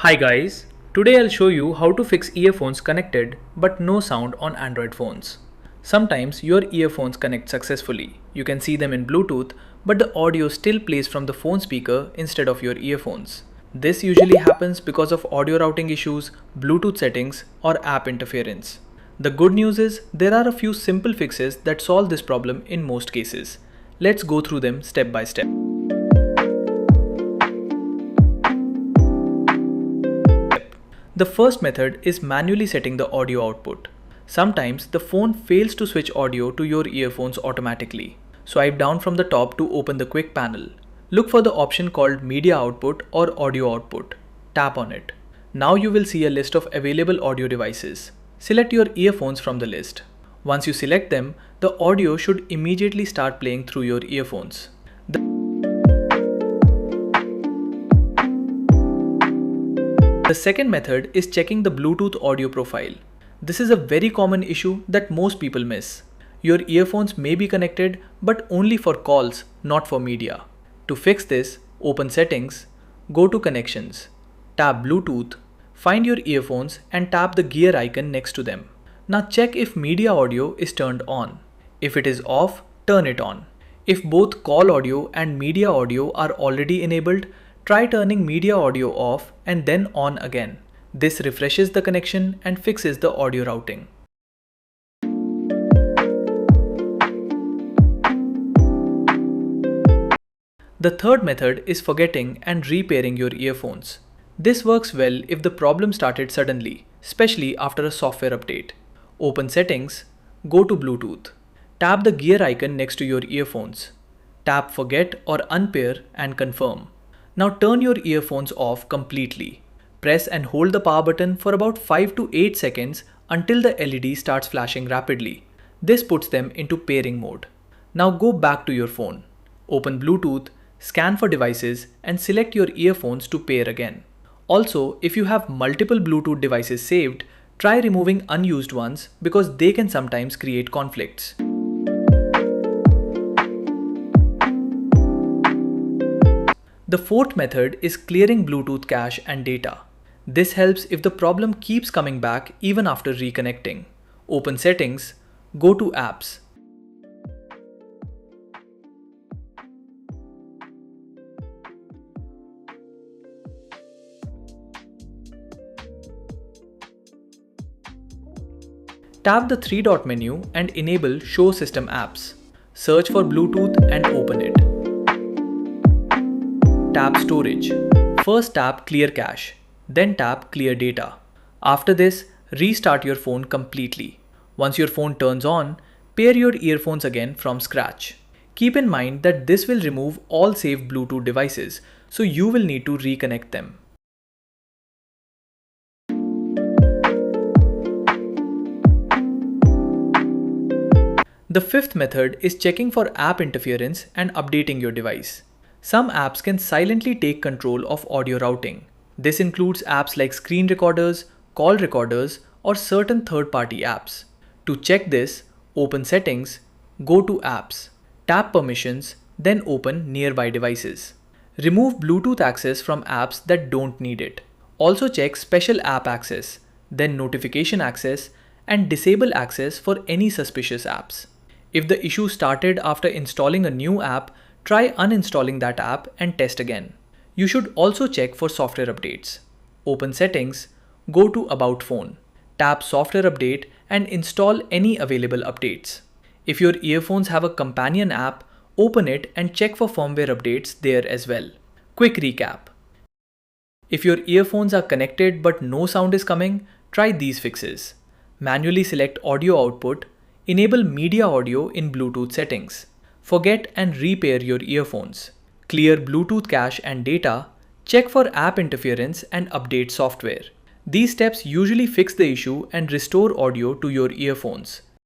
Hi guys, today I'll show you how to fix earphones connected but no sound on Android phones. Sometimes your earphones connect successfully. You can see them in Bluetooth, but the audio still plays from the phone speaker instead of your earphones. This usually happens because of audio routing issues, Bluetooth settings, or app interference. The good news is there are a few simple fixes that solve this problem in most cases. Let's go through them step by step. The first method is manually setting the audio output. Sometimes the phone fails to switch audio to your earphones automatically. Swipe down from the top to open the quick panel. Look for the option called Media Output or Audio Output. Tap on it. Now you will see a list of available audio devices. Select your earphones from the list. Once you select them, the audio should immediately start playing through your earphones. The second method is checking the Bluetooth audio profile. This is a very common issue that most people miss. Your earphones may be connected but only for calls, not for media. To fix this, open Settings, go to Connections, tap Bluetooth, find your earphones and tap the gear icon next to them. Now check if media audio is turned on. If it is off, turn it on. If both call audio and media audio are already enabled, try turning media audio off and then on again. This refreshes the connection and fixes the audio routing. The third method is forgetting and repairing your earphones. This works well if the problem started suddenly, especially after a software update. Open Settings, go to Bluetooth. Tap the gear icon next to your earphones. Tap Forget or Unpair and confirm. Now turn your earphones off completely. Press and hold the power button for about 5 to 8 seconds until the LED starts flashing rapidly. This puts them into pairing mode. Now go back to your phone. Open Bluetooth, scan for devices and select your earphones to pair again. Also, if you have multiple Bluetooth devices saved, try removing unused ones because they can sometimes create conflicts. The fourth method is clearing Bluetooth cache and data. This helps if the problem keeps coming back even after reconnecting. Open Settings, go to Apps. Tap the three-dot menu and enable Show System Apps. Search for Bluetooth and open it. Tap Storage. First tap Clear Cache, then tap Clear Data. After this, restart your phone completely. Once your phone turns on, pair your earphones again from scratch. Keep in mind that this will remove all saved Bluetooth devices, so you will need to reconnect them. The fifth method is checking for app interference and updating your device. Some apps can silently take control of audio routing. This includes apps like screen recorders, call recorders, or certain third-party apps. To check this, open Settings, go to Apps, tap Permissions, then open Nearby Devices. Remove Bluetooth access from apps that don't need it. Also check Special App Access, then Notification Access, and disable access for any suspicious apps. If the issue started after installing a new app, try uninstalling that app and test again. You should also check for software updates. Open Settings, go to About Phone, tap Software Update and install any available updates. If your earphones have a companion app, open it and check for firmware updates there as well. Quick recap. If your earphones are connected but no sound is coming, try these fixes. Manually select audio output, enable media audio in Bluetooth settings. Forget and repair your earphones. Clear Bluetooth cache and data. Check for app interference and update software. These steps usually fix the issue and restore audio to your earphones.